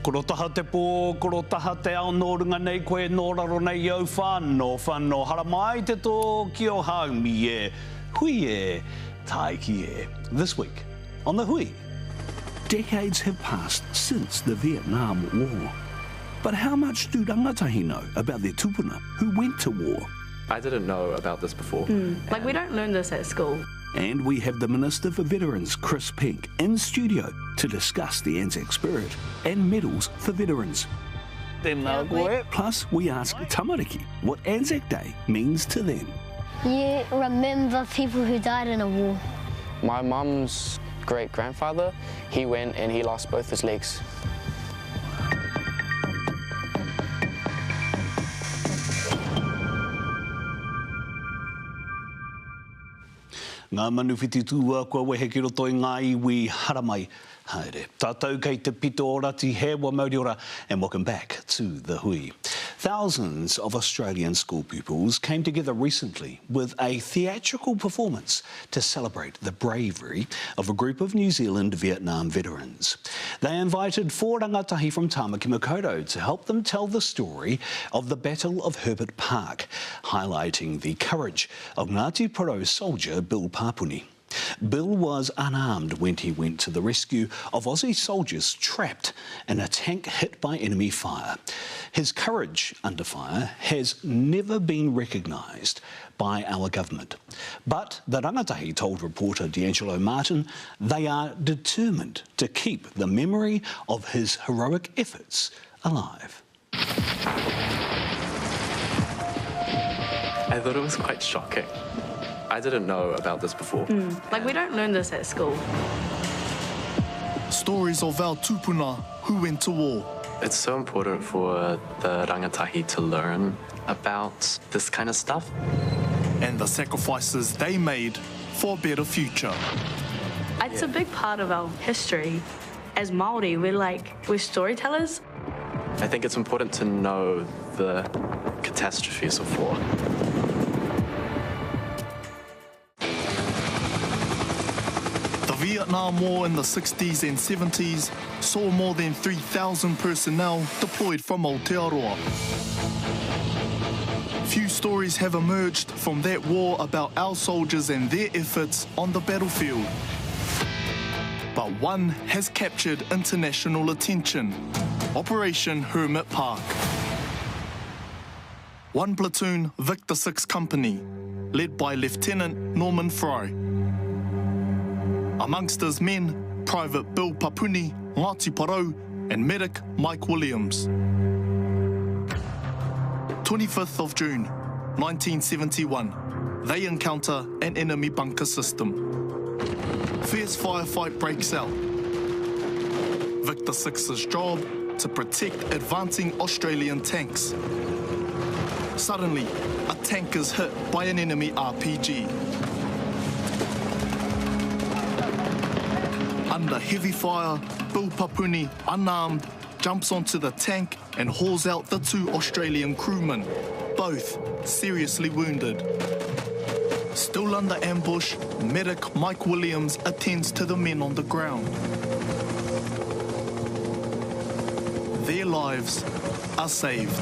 Koro taha te pō, koro taha te ao nō runga nei koe nō raro nei au whānō, hara mai te tō ki o haumi e, hui e, tai ki e. This week on The Hui. Decades have passed since the Vietnam War. But how much do rangatahi know about their tupuna who went to war? I didn't know about this before. Like, we don't learn this at school. And we have the Minister for Veterans, Chris Pink, in studio to discuss the Anzac spirit and medals for veterans. Plus, we ask tamariki what Anzac Day means to them. You remember people who died in a war. My mum's great-grandfather, he went and he lost both his legs. Ngā manuwhiti tūua kua wehe ki roto i ngā iwi haramai. Haere, tātou kei te pito o rati he wa mauri ora, and welcome back to The Hui. Thousands of Australian school pupils came together recently with a theatrical performance to celebrate the bravery of a group of New Zealand Vietnam veterans. They invited 4 rangatahi from Tāmaki Makaurau to help them tell the story of the Battle of Herbert Park, highlighting the courage of Ngāti Porou soldier Bill Papuni. Bill was unarmed when he went to the rescue of Aussie soldiers trapped in a tank hit by enemy fire. His courage under fire has never been recognised by our government. But the rangatahi told reporter D'Angelo Martin they are determined to keep the memory of his heroic efforts alive. I thought it was quite shocking. I didn't know about this before. Like, we don't learn this at school. Stories of our tupuna who went to war. It's so important for the rangatahi to learn about this kind of stuff. And the sacrifices they made for a better future. It's a big part of our history. As Māori, we're storytellers. I think it's important to know the catastrophes of war. The Vietnam War in the 60s and 70s saw more than 3,000 personnel deployed from Aotearoa. Few stories have emerged from that war about our soldiers and their efforts on the battlefield. But one has captured international attention: Operation Hermit Park. 1 Platoon Victor 6 Company, led by Lieutenant Norman Fry. Amongst his men, Private Bill Papuni, Ngāti Porou, and Medic Mike Williams. 25th of June, 1971, they encounter an enemy bunker system. Fierce firefight breaks out. Victor 6's job to protect advancing Australian tanks. Suddenly, a tank is hit by an enemy RPG. Under heavy fire, Bill Papuni, unarmed, jumps onto the tank and hauls out the 2 Australian crewmen, both seriously wounded. Still under ambush, medic Mike Williams attends to the men on the ground. Their lives are saved.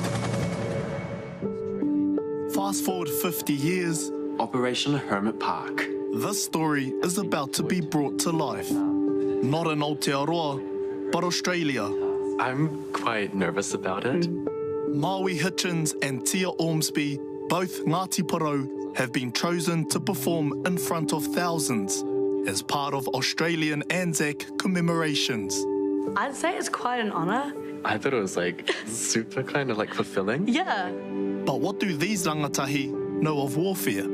Fast forward 50 years, Operation Hermit Park. this story is about to be brought to life. Not in Aotearoa, but Australia. I'm quite nervous about it. Maui Hitchens and Tia Ormsby, both Ngāti Porou, have been chosen to perform in front of thousands as part of Australian Anzac commemorations. I'd say it's quite an honour. I thought it was super kind of fulfilling. Yeah. But what do these rangatahi know of warfare?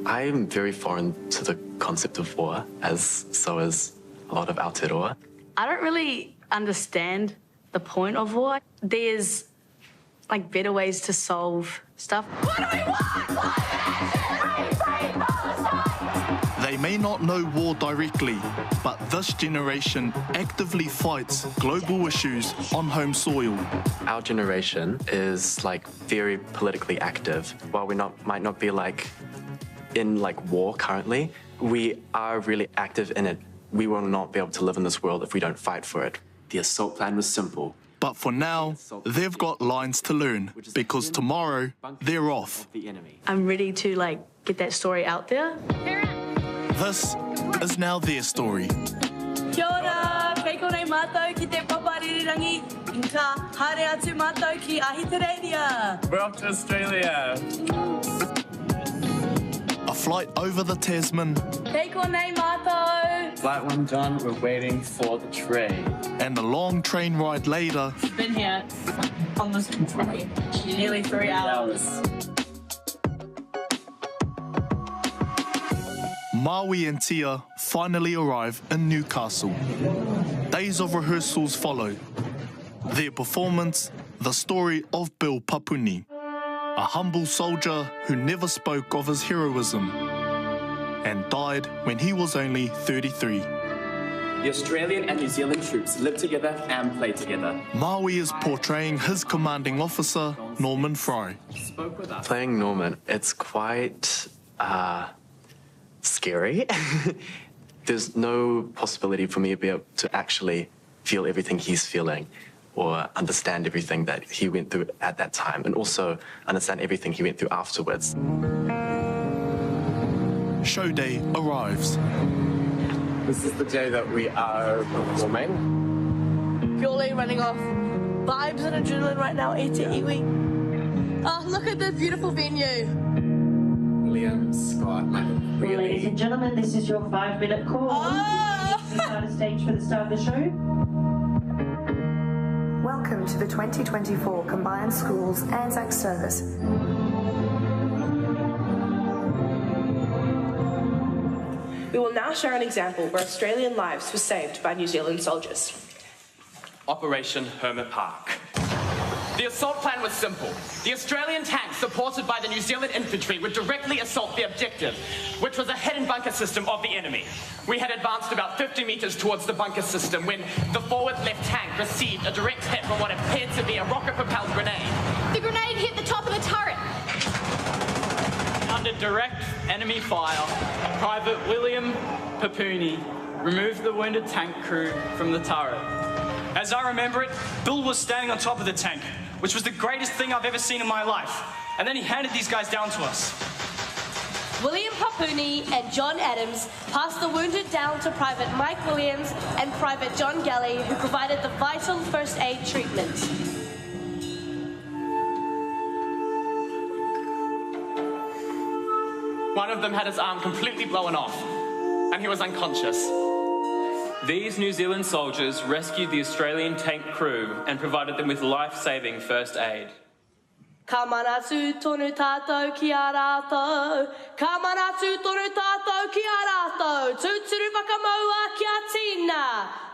I'm very foreign to the concept of war, so is a lot of Aotearoa. I don't really understand the point of war. There's better ways to solve stuff. What do we want? They may not know war directly, but this generation actively fights global issues on home soil. Our generation is very politically active. While we might not be in war currently, we are really active in it. We will not be able to live in this world if we don't fight for it. The assault plan was simple. But for now, they've got lines to learn because tomorrow they're off. I'm ready to get that story out there. This is now their story. Kia ora, kei konei mātou ki te paparirirangi, ka haere atu mātou ki Ahitereiria. We're off to Australia. A flight over the Tasman. Kei konei mātou. Flight 1 done, we're waiting for the train. And a long train ride later. Been here on this train nearly 3 hours. Maui and Tia finally arrive in Newcastle. Days of rehearsals follow. Their performance, the story of Bill Papuni, a humble soldier who never spoke of his heroism and died when he was only 33. The Australian and New Zealand troops live together and play together. Maui is portraying his commanding officer, Norman Fry. Playing Norman, it's quite scary. There's no possibility for me to be able to actually feel everything he's feeling or understand everything that he went through at that time, and also understand everything he went through afterwards. Show day arrives. This is the day that we are performing. Purely running off vibes and adrenaline right now, e te iwi. Oh, look at this beautiful venue. William, Scott, Ladies really... and gentlemen, this is your 5-minute call. Oh! Stage for the start of the show. Welcome to the 2024 Combined Schools Anzac Service. We will now share an example where Australian lives were saved by New Zealand soldiers. Operation Hermit Park. The assault plan was simple. The Australian tanks, supported by the New Zealand infantry, would directly assault the objective, which was a hidden bunker system of the enemy. We had advanced about 50 metres towards the bunker system when the forward left tank received a direct hit from what appeared to be a rocket-propelled grenade. The grenade hit the top of the turret. Under direct enemy fire, Private William Papuni removed the wounded tank crew from the turret. As I remember it, Bill was standing on top of the tank, which was the greatest thing I've ever seen in my life. And then he handed these guys down to us. William Papuni and John Adams passed the wounded down to Private Mike Williams and Private John Galley, who provided the vital first aid treatment. One of them had his arm completely blown off, and he was unconscious. These New Zealand soldiers rescued the Australian tank crew and provided them with life-saving first aid. Ka manatu tonu tātou ki a rātou. Ka manatu tonu tātou ki a rātou. Tūturu whakamaua ki a tīna.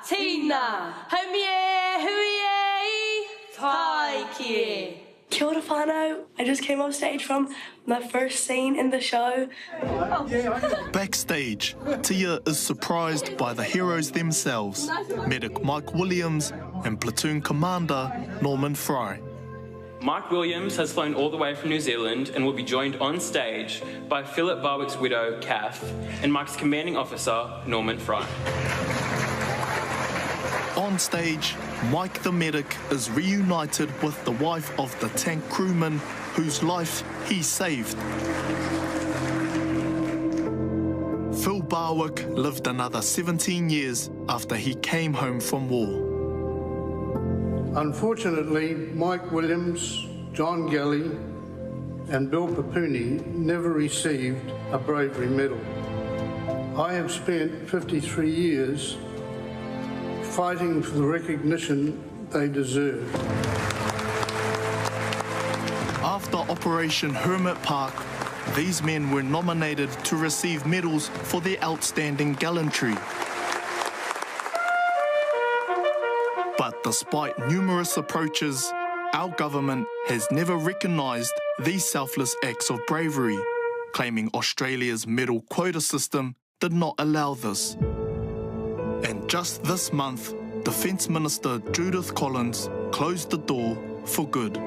Tīna. Haumie, huie, tai ki e. Kia ora whānau. I just came off stage from my first scene in the show. Backstage, Tia is surprised by the heroes themselves, Medic Mike Williams and Platoon Commander Norman Fry. Mike Williams has flown all the way from New Zealand and will be joined on stage by Philip Barwick's widow, Kath, and Mike's commanding officer, Norman Fry. On stage, Mike the medic is reunited with the wife of the tank crewman whose life he saved. Phil Barwick lived another 17 years after he came home from war. Unfortunately, Mike Williams, John Galley and Bill Papuni never received a bravery medal. I have spent 53 years fighting for the recognition they deserve. After Operation Hermit Park, these men were nominated to receive medals for their outstanding gallantry. But despite numerous approaches, our government has never recognised these selfless acts of bravery, claiming Australia's medal quota system did not allow this. And just this month, Defence Minister Judith Collins closed the door for good.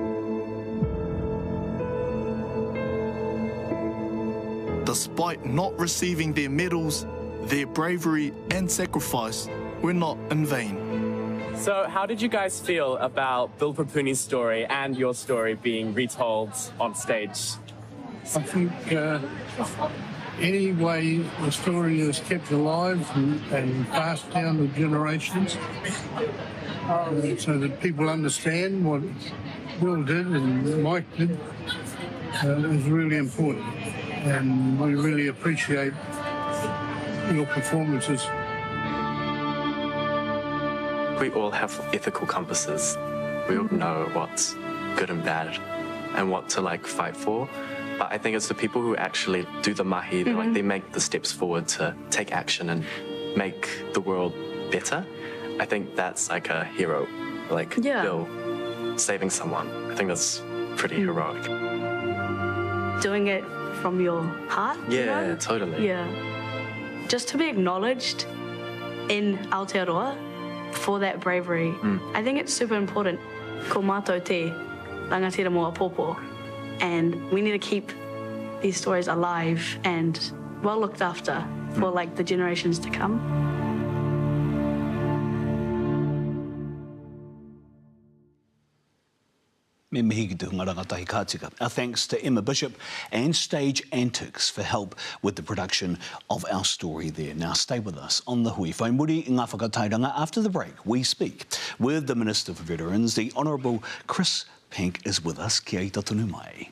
Despite not receiving their medals, their bravery and sacrifice were not in vain. So how did you guys feel about Bill Papuni's story and your story being retold on stage? I think any way the story is kept alive and passed down the generations so that people understand what Bill did and Mike did is really important. And we really appreciate your performances. We all have ethical compasses. We all know what's good and bad and what to fight for. But I think it's the people who actually do the mahi, they make the steps forward to take action and make the world better. I think that's like a hero, Bill saving someone. I think that's pretty heroic. Doing it from your heart? Yeah, you know? totally. Yeah. Just to be acknowledged in Aotearoa for that bravery, I think it's super important. Ko mātou te rangatira moa pōpō. And we need to keep these stories alive and well looked after for the generations to come. Me mihi ki te hunga rangatahi kātika. Our thanks to Emma Bishop and Stage Antics for help with the production of our story there. Now stay with us on the Hui. Whai muri i ngā whakatairanga. After the break, we speak with the Minister for Veterans. The Honourable Chris Pink is with us. Kia ita tonu mai.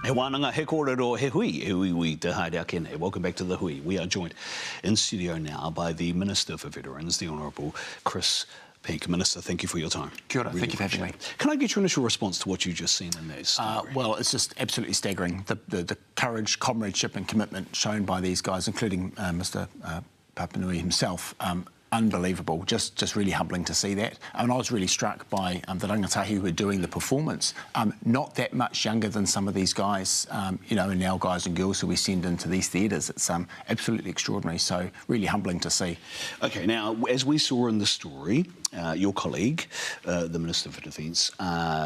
He wānanga, he kōrero, he hui, te haere kene. Welcome back to the Hui. We are joined in studio now by the Minister for Veterans, the Honourable Chris Pink. Minister, thank you for your time. Kia ora, thank you for having me. Can I get your initial response to what you've just seen in there? Well, it's just absolutely staggering, the courage, comradeship and commitment shown by these guys, including Mr Papanui himself. Unbelievable, just really humbling to see that. I was really struck by the rangatahi who were doing the performance. Not that much younger than some of these guys, and now guys and girls who we send into these theatres. It's absolutely extraordinary, so really humbling to see. OK, now, as we saw in the story, your colleague, the Minister for Defence,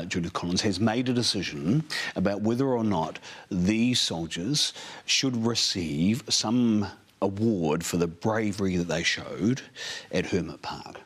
Judith Collins, has made a decision about whether or not these soldiers should receive some award for the bravery that they showed at Hermit Park.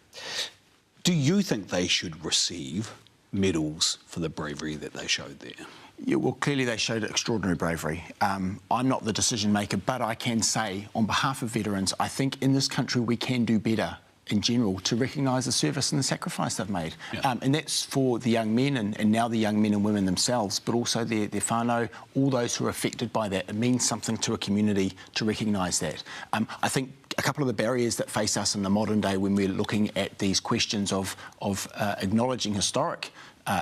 Do you think they should receive medals for the bravery that they showed there? Yeah, well, clearly they showed extraordinary bravery. I'm not the decision maker, but I can say on behalf of veterans, I think in this country we can do better in general to recognise the service and the sacrifice they've made. Yeah. And that's for the young men and now the young men and women themselves, but also their whānau, all those who are affected by that. It means something to a community to recognise that. I think a couple of the barriers that face us in the modern day when we're looking at these questions of acknowledging historic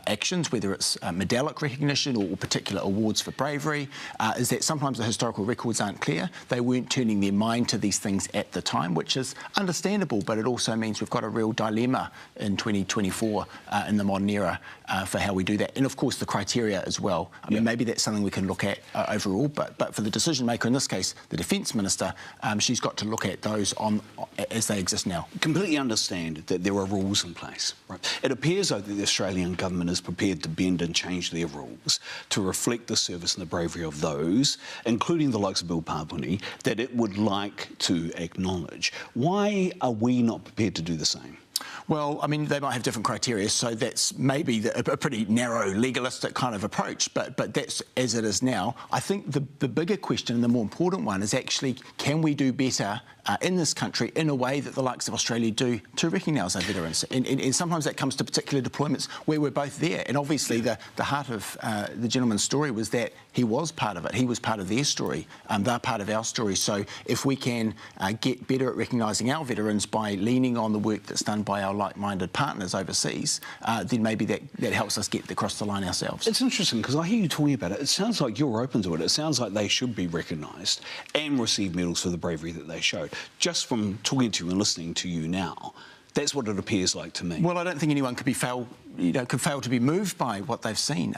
actions, whether it's medallic recognition or particular awards for bravery, is that sometimes the historical records aren't clear. They weren't turning their mind to these things at the time, which is understandable, but it also means we've got a real dilemma in 2024 in the modern era for how we do that. And of course the criteria as well. I mean, maybe that's something we can look at overall, but for the decision maker, in this case, the Defence Minister, she's got to look at those as they exist now. Completely understand that there are rules in place. Right? It appears though that the Australian government is prepared to bend and change their rules to reflect the service and the bravery of those, including the likes of Bill Papuni, that it would like to acknowledge. Why are we not prepared to do the same? Well, I mean, they might have different criteria, so that's maybe a pretty narrow, legalistic kind of approach, but that's as it is now. I think the bigger question and the more important one is actually, can we do better in this country in a way that the likes of Australia do to recognise our veterans? And sometimes that comes to particular deployments where we're both there. And obviously the heart of the gentleman's story was that he was part of it. He was part of their story. They're part of our story. So if we can get better at recognising our veterans by leaning on the work that's done by our like-minded partners overseas, then maybe that helps us get across the line ourselves. It's interesting because I hear you talking about it. It sounds like you're open to it. It sounds like they should be recognised and receive medals for the bravery that they showed. Just from talking to you and listening to you now, that's what it appears like to me. Well, I don't think anyone could fail to be moved by what they've seen.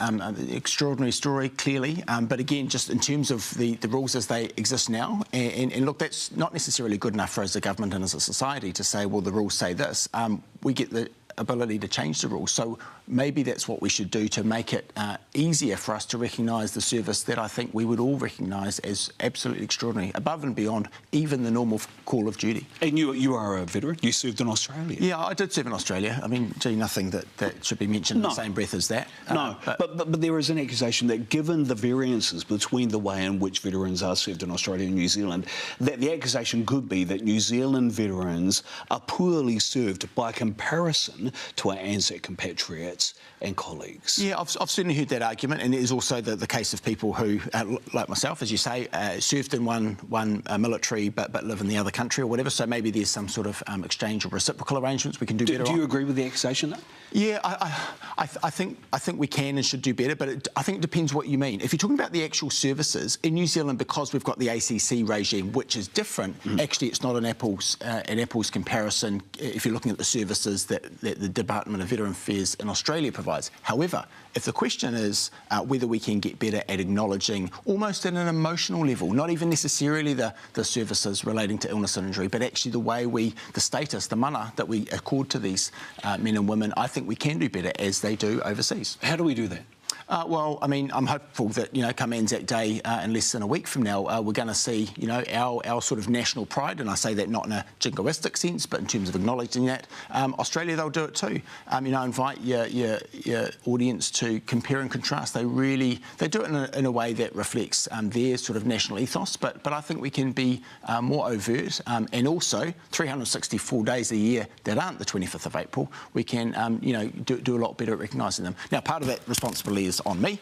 Extraordinary story, clearly. But again, just in terms of the rules as they exist now, and look, that's not necessarily good enough for us as a government and as a society to say, well, the rules say this. We get the ability to change the rules. So maybe that's what we should do to make it easier for us to recognise the service that I think we would all recognise as absolutely extraordinary, above and beyond even the normal call of duty. And you are a veteran. You served in Australia. Yeah, I did serve in Australia. I mean, gee, nothing that should be mentioned in the same breath as that. No, but there is an accusation that given the variances between the way in which veterans are served in Australia and New Zealand, that the accusation could be that New Zealand veterans are poorly served by comparison to our ANZAC compatriots and colleagues. Yeah, I've certainly heard that argument, and it is also the case of people who, like myself, as you say, served in one military but live in the other country or whatever, so maybe there's some sort of exchange or reciprocal arrangements we can do better on. Do you agree with the accusation, though? Yeah, I think we can and should do better, but I think it depends what you mean. If you're talking about the actual services, in New Zealand, because we've got the ACC regime, which is different, actually it's not an apples comparison if you're looking at the services that the Department of Veteran Affairs in Australia provides. However, if the question is whether we can get better at acknowledging, almost at an emotional level, not even necessarily the services relating to illness and injury, but actually the way the status, the mana that we accord to these men and women, I think we can do better as they do overseas. How do we do that? Well, I mean, I'm hopeful that, come Anzac Day in less than a week from now, we're going to see, our sort of national pride, and I say that not in a jingoistic sense, but in terms of acknowledging that. Australia, they'll do it too. Invite your audience to compare and contrast. They do it in a way that reflects their sort of national ethos, but I think we can be more overt, and also 364 days a year that aren't the 25th of April, we can, do a lot better at recognising them. Now, part of that responsibility is on me,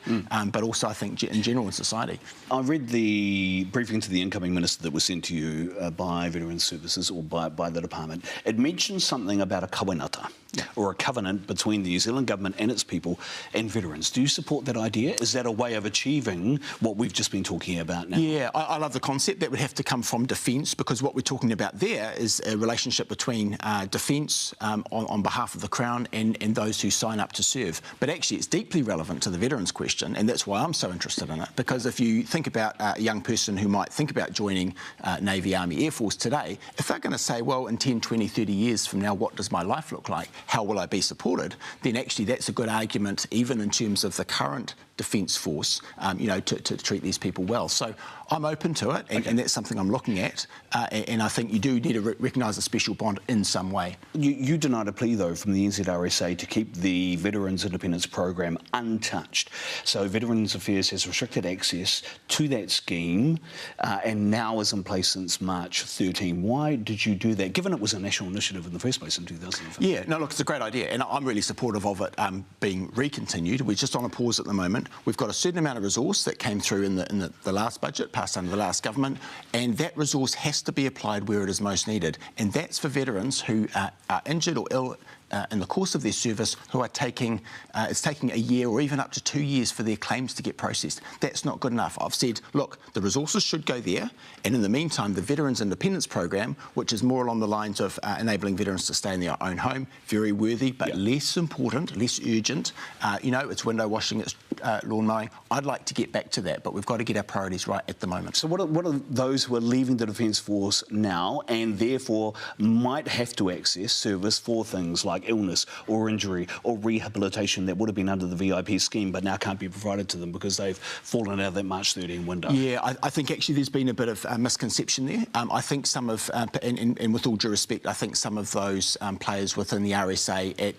but also I think in general in society. I read the briefing to the incoming minister that was sent to you by Veterans Services or by the department. It mentioned something about a kawenata, or a covenant between the New Zealand government and its people and veterans. Do you support that idea? Is that a way of achieving what we've just been talking about now? Yeah, I love the concept. That would have to come from Defence, because what we're talking about there is a relationship between Defence on behalf of the Crown and those who sign up to serve. But actually it's deeply relevant to the veterans question, and that's why I'm so interested in it, because if you think about a young person who might think about joining Navy, Army, Air Force today, if they're going to say, well, in 10, 20, 30 years from now, what does my life look like? How will I be supported? Then actually that's a good argument, even in terms of the current Defence Force, to treat these people well. So I'm open to it, and that's something I'm looking at, and I think you do need to recognise a special bond in some way. You denied a plea, though, from the NZRSA to keep the Veterans Independence Program untouched. So Veterans Affairs has restricted access to that scheme, and now is in place since March 13. Why did you do that, given it was a national initiative in the first place in 2005? Yeah, no, look, it's a great idea, and I'm really supportive of it being recontinued. We're just on a pause at the moment. We've got a certain amount of resource that came through in the last budget, passed under the last government, and that resource has to be applied where it is most needed. And that's for veterans who are injured or ill in the course of their service, who are it's taking a year or even up to 2 years for their claims to get processed. That's not good enough. I've said, look, the resources should go there, and in the meantime, the Veterans Independence Program, which is more along the lines of enabling veterans to stay in their own home, very worthy, but less important, less urgent. It's window washing, it's lawn mowing. I'd like to get back to that, but we've got to get our priorities right at the moment. So what are those who are leaving the Defence Force now and therefore might have to access service for things like like illness or injury or rehabilitation that would have been under the VIP scheme but now can't be provided to them because they've fallen out of that March 13 window? Yeah, I think actually there's been a bit of misconception there. I think some of, and with all due respect, I think some of those players within the RSA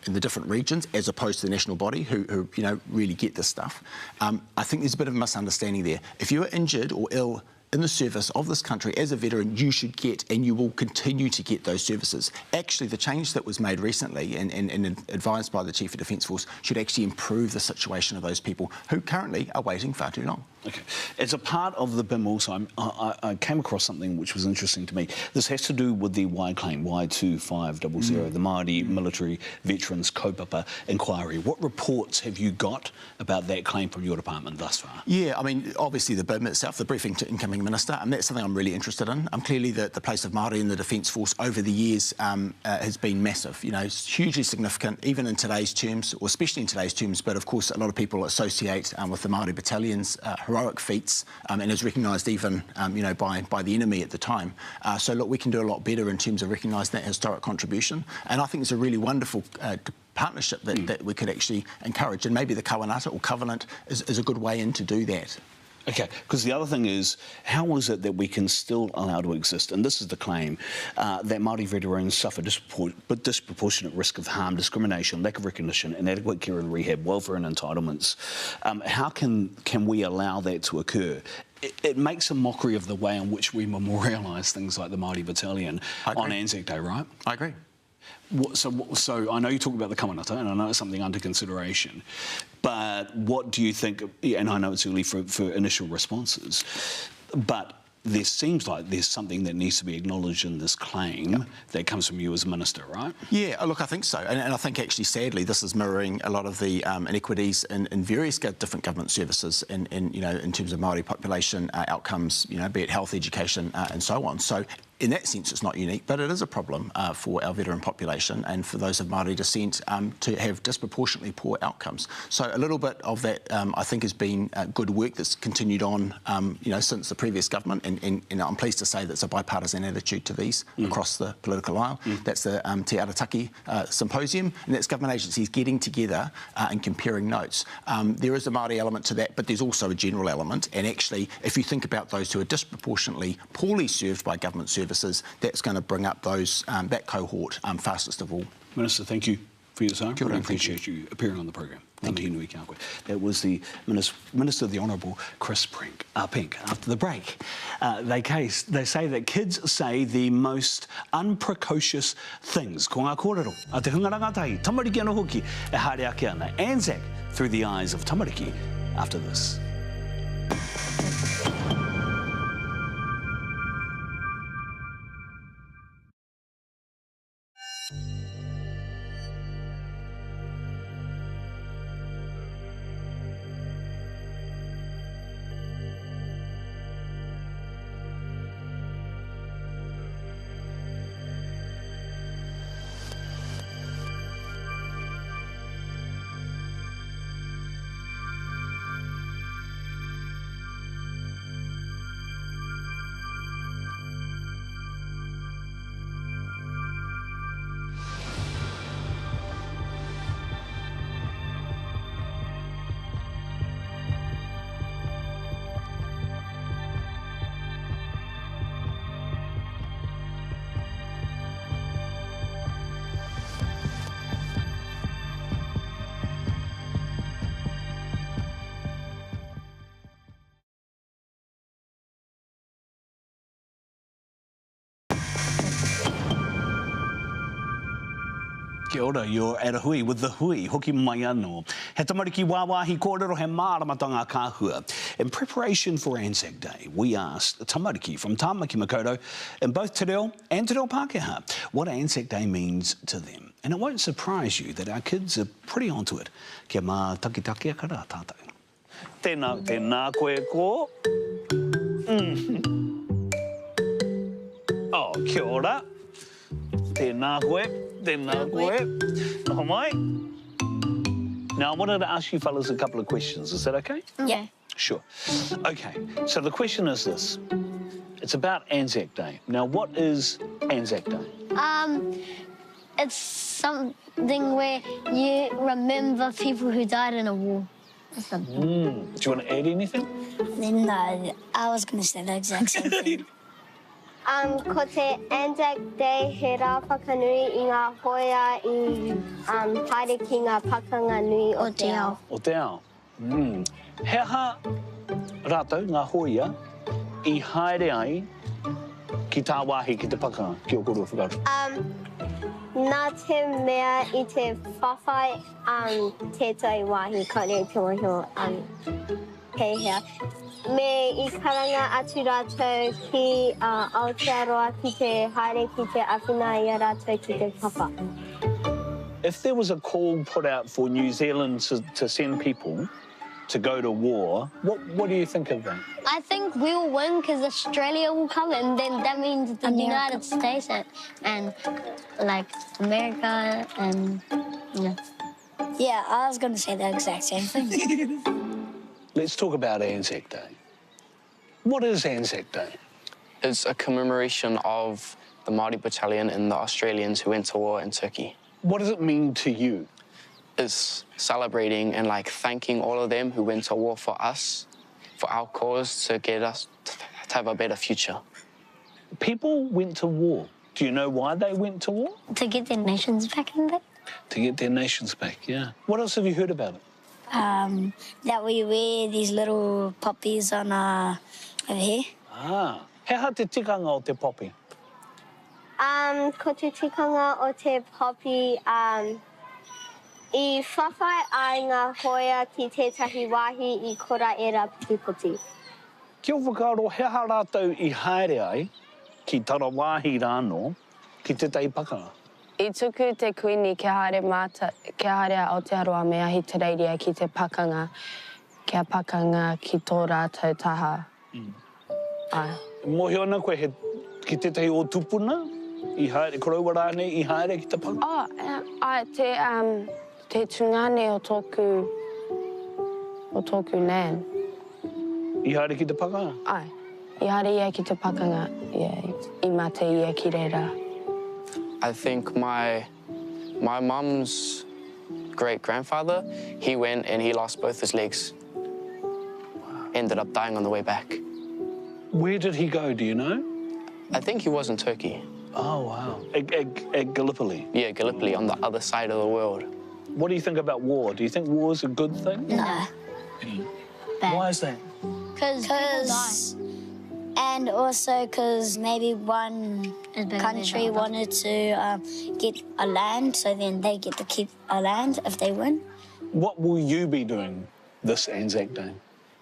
in the different regions, as opposed to the national body, who you know, really get this stuff, I think there's a bit of a misunderstanding there. If you are injured or ill in the service of this country as a veteran, you should get and you will continue to get those services. Actually, the change that was made recently and advised by the Chief of Defence Force should actually improve the situation of those people who currently are waiting far too long. Okay. As a part of the BIM also, I came across something which was interesting to me. This has to do with the Y claim, Y2500, the Māori Military Veterans Kaupapa Inquiry. What reports have you got about that claim from your department thus far? Yeah, I mean, obviously the BIM itself, the briefing to incoming minister, and that's something I'm really interested in. Clearly the place of Māori in the Defence Force over the years has been massive. You know, it's hugely significant, even in today's terms, or especially in today's terms, but of course a lot of people associate with the Māori battalions heroic feats, and is recognised even, you know, by the enemy at the time. So look, we can do a lot better in terms of recognising that historic contribution, and I think it's a really wonderful partnership that we could actually encourage, and maybe the Kawanata or Covenant is a good way in to do that. Okay, because the other thing is, how is it that we can still allow to exist, and this is the claim, that Māori veterans suffer disproportionate risk of harm, discrimination, lack of recognition, inadequate care and rehab, welfare and entitlements. How can we allow that to occur? It makes a mockery of the way in which we memorialise things like the Māori Battalion on Anzac Day, right? I agree. So I know you talk about the kawanata, and I know it's something under consideration, but what do you think, and I know it's early for initial responses, but there seems like there's something that needs to be acknowledged in this claim that comes from you as Minister, right? Yeah, look, I think so. And I think actually, sadly, this is mirroring a lot of the inequities in various different government services you know, in terms of Māori population outcomes, you know, be it health, education and so on. So in that sense, it's not unique, but it is a problem for our veteran population and for those of Māori descent to have disproportionately poor outcomes. So a little bit of that, I think, has been good work that's continued on, you know, since the previous government, and I'm pleased to say that's a bipartisan attitude to these across the political aisle. That's the Te Arataki Symposium, and that's government agencies getting together and comparing notes. There is a Māori element to that, but there's also a general element, and actually, if you think about those who are disproportionately poorly served by government services, that's going to bring up those that cohort fastest of all. Minister, thank you for your time. I appreciate you appearing on the program. Thank you. That was the Minister, the Honourable Chris Pink. After the break, they say that kids say the most unprecocious things. Ko ngā kōrero, a te hunga rangatai, tamariki ana hoki, e haere ake ana. Anzac through the eyes of tamariki after this. Kia ora, you're at a hui with the hui, hoki mai anō. He tamariki wāwahi kōrero he māramatanga kāhua. In preparation for Anzac Day, we asked tamariki from Tāmaki Makaurau in both Te Reo and Te Reo Pākehā what Anzac Day means to them. And it won't surprise you that our kids are pretty onto it. Kia mā takitaki akara tātou. Tēnā koe ko. Oh, kia ora. Tēnā koe. No mai. Now, I wanted to ask you fellas a couple of questions. Is that okay? Yeah. Sure. Okay, so the question is this. It's about Anzac Day. Now, what is Anzac Day? It's something where you remember people who died in a war. Do you want to add anything? No, I was going to say the exact same thing. Ko te Anzac Day he rā whakanui I ngā hoia I haere ki ngā pakanga nui o te ao. O te ao. He aha rātou ngā hoia I haere ai ki tā wāhi ki te pakanga ki o koro whakaru? Nā te mea I te whawhai tētai wāhi kare te mohio hei hea. Me I karanga atu rātou ki Aotearoa ki te haere ki te awhina I rātou ki te papa. If there was a call put out for New Zealand to send people to go to war, what do you think of that? I think we'll win because Australia will come, and then that means the United States and like America and yeah, I was going to say the exact same thing. Let's talk about Anzac Day. What is Anzac Day? It's a commemoration of the Māori battalion and the Australians who went to war in Turkey. What does it mean to you? It's celebrating and like thanking all of them who went to war for us, for our cause, to get us to have a better future. People went to war. Do you know why they went to war? To get their nations back in there. To get their nations back, yeah. What else have you heard about it? That we wear these little poppies on over here. He aha te tikanga o te poppy? Ko te tikanga o te poppy, I whawhai ai ngā hoia ki tētahi wāhi I kora era putipoti. Kia whakaaro, he aha rātou I haere ai ki tara wāhi rāno ki te tei pakanga? I tuku te kuini kia haere Aotearoa me ahi te reiria ki te pakanga, kia pakanga ki tō rātou taha. Mohi ona koe ki tētahi o tupuna? I haere, koraua rānei I haere ki te pakanga? Te tungane o tōku nan. I haere ki te pakanga? Ai, I haere ia ki te pakanga, I mate ia ki reira. I think my mum's great-grandfather, he went and he lost both his legs. Ended up dying on the way back. Where did he go, do you know? I think he was in Turkey. Oh, wow. At Gallipoli? Yeah, Gallipoli, on the other side of the world. What do you think about war? Do you think war is a good thing? No. Why is that? Because and also because maybe one country wanted to get a land, so then they get to keep a land if they win. What will you be doing this Anzac Day?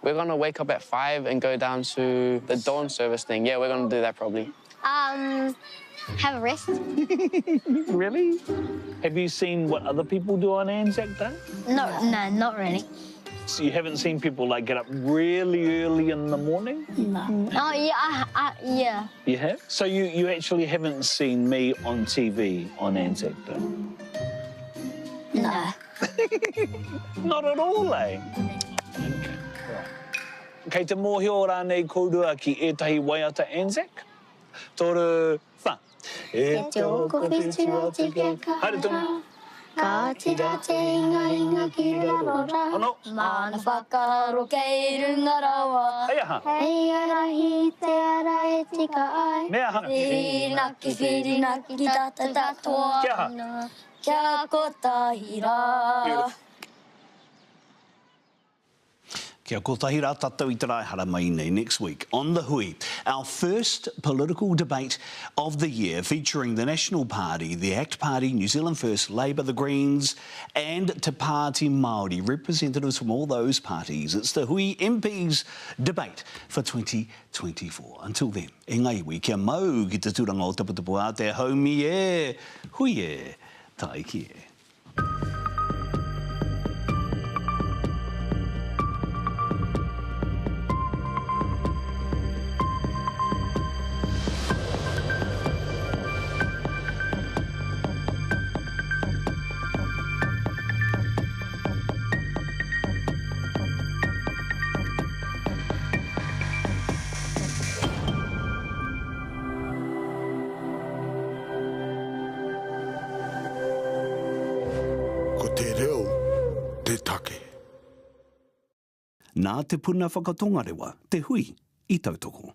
We're going to wake up at 5 and go down to the dawn service thing. Yeah, we're going to do that probably. Have a rest. Really? Have you seen what other people do on Anzac Day? No, not really. So you haven't seen people like get up really early in the morning? No. Oh yeah, yeah. You have? So you actually haven't seen me on TV on Anzac Day? No. Not at all, eh? Kei te mōhio rānei kōrua ki ētahi waiata Anzac. Tōru wha. E te oko whitu o te keka. Haere tonu. Ka tira te inga ki rarora. Ano. Mana whakaro kei runga rawa. Hei aha. Hei arahi te ara e tika ai. Me aha. Whirina ki tata tatoa. Kia aha. Kia kotahira. Beautiful. Kia kotahira tātou I te raihara mai nei next week on The Hui. Our first political debate of the year featuring the National Party, the ACT Party, New Zealand First, Labour, the Greens and Te Pāti Māori, representatives from all those parties. It's the Hui MPs debate for 2024. Until then, e ngai wi kia mau ki te tūranga o taputapu a te haumi e, hui e, tai ki e. nā te puna whakatongarewa, te hui, I tautoko.